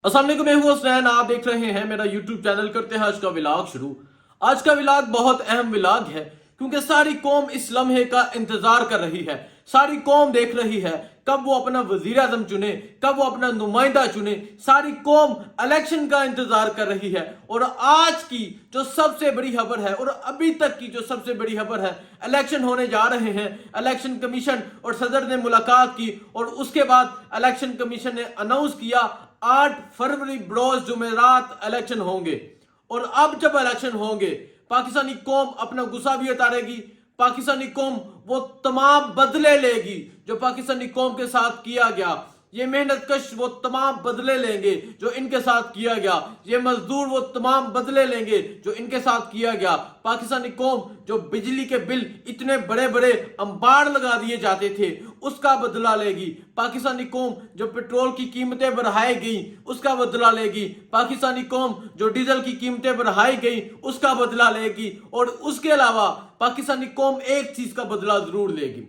अस्सलाम वालेकुम, मैं हूं हसनैन। आप देख रहे हैं मेरा यूट्यूब चैनल। करते हैं आज का विलाग शुरू। आज का विलाग बहुत अहम विलाग है क्योंकि सारी कौम इस लम्हे का इंतजार कर रही है। सारी कौम देख रही है कब वो अपना वजीर आजम चुने, कब वो अपना नुमाइंदा चुने। सारी कौम इलेक्शन का इंतजार कर रही है। और आज की जो सबसे बड़ी खबर है और अभी तक की जो सबसे बड़ी खबर है, इलेक्शन होने जा रहे हैं। इलेक्शन कमीशन और सदर ने मुलाकात की और उसके बाद इलेक्शन कमीशन ने अनाउंस किया 8 फरवरी बरोज जुमेरात इलेक्शन होंगे। और अब जब इलेक्शन होंगे पाकिस्तानी कौम अपना गुस्सा भी उतारेगी। पाकिस्तानी कौम वो तमाम बदले लेगी जो पाकिस्तानी कौम के साथ किया गया। ये मेहनत कश वो तमाम बदले लेंगे जो इनके साथ किया गया। ये मजदूर वो तमाम बदले लेंगे जो इनके साथ किया गया। पाकिस्तानी कौम जो बिजली के बिल इतने बड़े बड़े अंबार लगा दिए जाते थे उसका बदला लेगी। पाकिस्तानी कौम जो पेट्रोल की कीमतें बढ़ाई गई उसका बदला लेगी। पाकिस्तानी कौम जो डीजल की कीमतें बढ़ाई गई उसका बदला लेगी। और उसके अलावा पाकिस्तानी कौम एक चीज का बदला जरूर लेगी।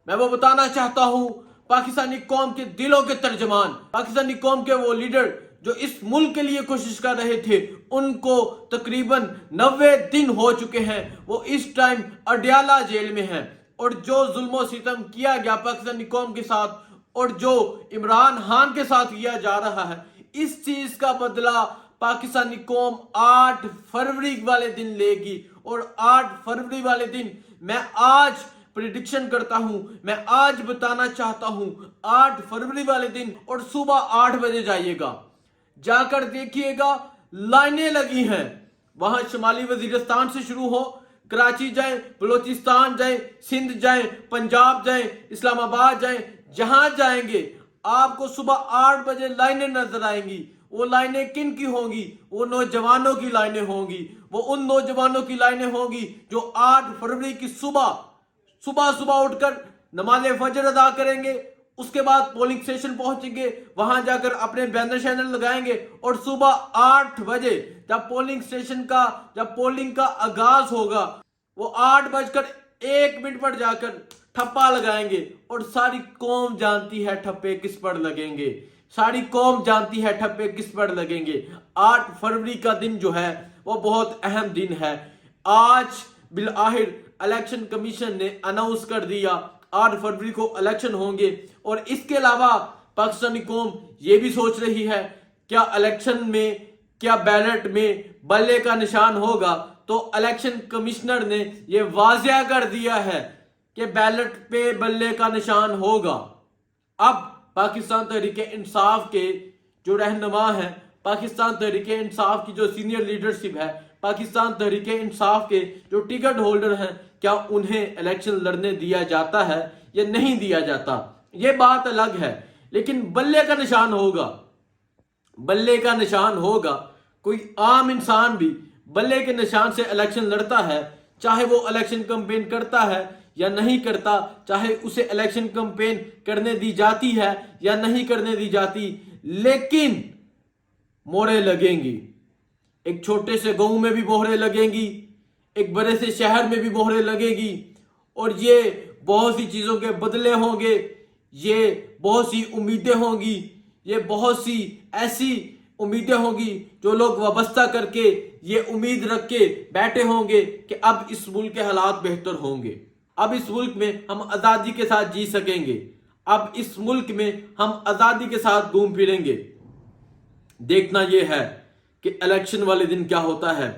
मैं वो बताना चाहता हूं, पाकिस्तानी कौम के दिलों के तर्जमान, पाकिस्तानी कौम के वो लीडर जो इस मुल्क के लिए कोशिश कर रहे थे, उनको तकरीबन 90 दिन हो चुके हैं। वो इस टाइम अडयाला जेल में हैं। और जो जुल्म सितम किया गया पाकिस्तानी कौम के साथ और जो इमरान खान के साथ किया जा रहा है, इस चीज का बदला पाकिस्तानी कौम 8 फरवरी वाले दिन लेगी। और 8 फरवरी वाले दिन मैं आज प्रिडिक्शन करता हूं, मैं आज बताना चाहता हूं, 8 फरवरी वाले दिन और सुबह 8 बजे जाइएगा, जाकर देखिएगा लाइनें लगी हैं। वहां शुमाली वजीरिस्तान से शुरू हो, कराची जाए, बलोचिस्तान जाए, सिंध जाए, पंजाब जाए, इस्लामाबाद जाए, जहां जाएंगे आपको सुबह 8 बजे लाइनें नजर आएंगी। वो लाइनें किन की होंगी? वो नौजवानों की लाइनें होंगी। वो उन नौजवानों की लाइनें होंगी जो 8 फरवरी की सुबह सुबह उठकर नमाज फजर अदा करेंगे। उसके बाद पोलिंग स्टेशन पहुंचेंगे, वहां जाकर अपने बैनर शैनर लगाएंगे और सुबह 8 बजे जब पोलिंग का आगाज होगा वो 8:01 पर जाकर ठप्पा लगाएंगे। और सारी कौम जानती है ठप्पे किस पर लगेंगे। सारी कौम जानती है ठप्पे किस पर लगेंगे। 8 फरवरी का दिन जो है वो बहुत अहम दिन है। आज बिल आखिर इलेक्शन कमीशन ने अनाउंस कर दिया 8 फरवरी को इलेक्शन होंगे। और इसके अलावा पाकिस्तानी कौम ये भी सोच रही है क्या इलेक्शन में, क्या बैलेट में बल्ले का निशान होगा। तो इलेक्शन कमिश्नर ने ये वाजिया कर दिया है कि बैलेट पे बल्ले का निशान होगा। अब पाकिस्तान तहरीक इंसाफ के जो रहनुमा हैं, पाकिस्तान तहरीक इंसाफ की जो सीनियर लीडरशिप है, पाकिस्तान तहरीक इंसाफ के जो टिकट होल्डर हैं, क्या उन्हें इलेक्शन लड़ने दिया जाता है या नहीं दिया जाता, ये बात अलग है। लेकिन बल्ले का निशान होगा, बल्ले का निशान होगा। कोई आम इंसान भी बल्ले के निशान से इलेक्शन लड़ता है, चाहे वो इलेक्शन कैंपेन करता है या नहीं करता, चाहे उसे इलेक्शन कैंपेन करने दी जाती है या नहीं करने दी जाती, लेकिन मोहरें लगेंगी। एक छोटे से गांव में भी मोहरें लगेंगी, एक बड़े से शहर में भी मोहरें लगेगी। और ये बहुत सी चीजों के बदले होंगे, ये बहुत सी उम्मीदें होंगी, ये बहुत सी ऐसी उम्मीदें होंगी जो लोग वाबस्ता करके ये उम्मीद रख के बैठे होंगे कि अब इस मुल्क के हालात बेहतर होंगे, अब इस मुल्क में हम आजादी के साथ जी सकेंगे, अब इस मुल्क में हम आजादी के साथ घूम फिरेंगे। देखना यह है कि इलेक्शन वाले दिन क्या होता है।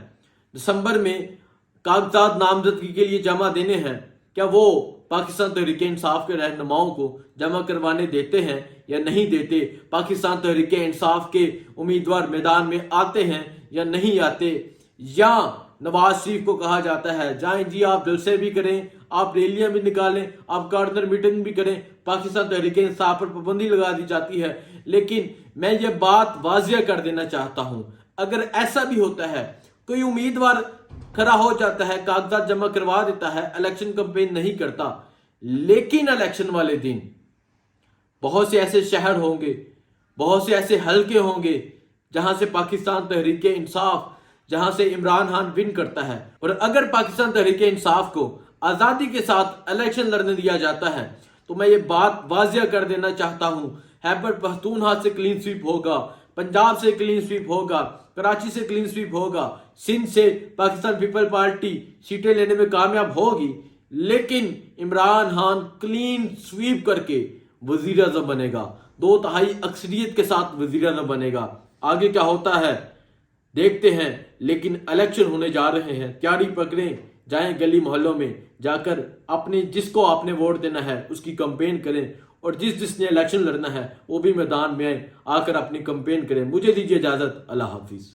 दिसंबर में कागजात नामजदगी के लिए जमा देने हैं, क्या वो पाकिस्तान तहरीक इंसाफ के रहनुमाओं को जमा करवाने देते हैं या नहीं देते? पाकिस्तान तहरीक इंसाफ के उम्मीदवार मैदान में आते हैं या नहीं आते? या नवाज शरीफ को कहा जाता है जाएं जी, आप जलसे भी करें, आप रैलियां भी निकालें, आप कार्नर मीटिंग भी करें, पाकिस्तान तहरीक इंसाफ पर पाबंदी लगा दी जाती है। लेकिन मैं ये बात वाजिया कर देना चाहता हूं, अगर ऐसा भी होता है, कोई उम्मीदवार खड़ा हो जाता है, कागजात जमा करवा देता है, इलेक्शन कैंपेन नहीं करता, लेकिन इलेक्शन वाले दिन बहुत से ऐसे शहर होंगे, बहुत से ऐसे हलके होंगे जहां से पाकिस्तान तहरीक इंसाफ, जहां से इमरान खान विन करता है। और अगर पाकिस्तान तहरीक इंसाफ को आजादी के साथ इलेक्शन लड़ने दिया जाता है तो मैं ये बात वाजिया कर देना चाहता हूं, खैबर पख्तूनख्वा से क्लीन स्वीप होगा, पंजाब से क्लीन स्वीप होगा, कराची से क्लीन स्वीप होगा, सिंध से पाकिस्तान पीपल पार्टी सीटें लेने में कामयाब होगी, लेकिन इमरान खान क्लीन स्वीप करके वजीर आज़म बनेगा, 2/3 अक्सरियत के साथ वजीर आज़म बनेगा। आगे क्या होता है देखते हैं, लेकिन इलेक्शन होने जा रहे हैं, तैयारी पकड़ें, जाएं गली मोहल्लों में जाकर अपने जिसको आपने वोट देना है उसकी कैंपेन करें, और जिसने इलेक्शन लड़ना है वो भी मैदान में आकर अपनी कैंपेन करें। मुझे दीजिए इजाजत, अल्लाह हाफिज।